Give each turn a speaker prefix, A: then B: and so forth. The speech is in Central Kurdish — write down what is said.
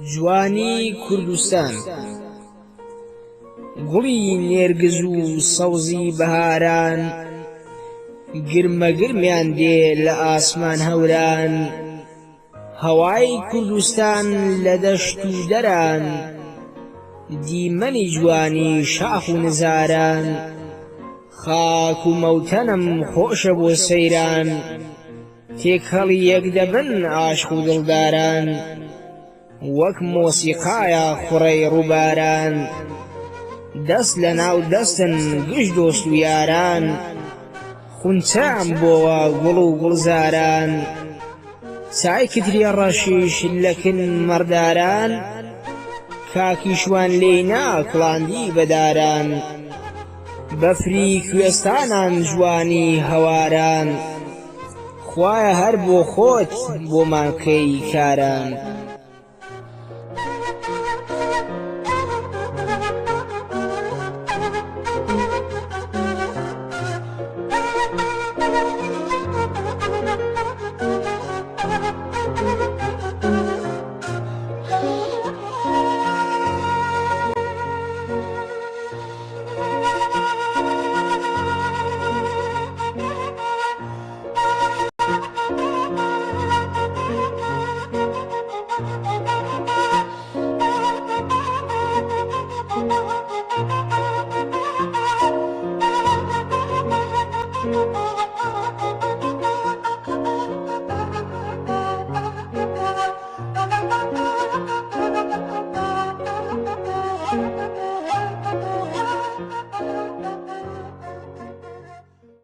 A: جوانی کوردستان گوڵی نێرگز و سەوزی بەهاران گرمەگرمیان دێ لە ئاسمان هەوران هەوای کوردستان لە دەشت و دەران دیمەنی جوانی شاخ و نزاران خاک و مەوتەنم خۆشە بۆ سەیران تێکهەڵی یەک دەبن عاشق و دڵداران وەک مۆسیقایە خوڕەی ڕووباران دەست لە ناو دەستن گشت دۆست و یاران خونچام بۆوە گوڵ و گوڵزاران چای کتری ڕەشیش لەکن مەرداران کاکیشوان لێی ناکڵاندی بەداران بەفری کوێستانان جوانی هەواران خوایە هەر بۆ خۆت بۆمان کەی کاران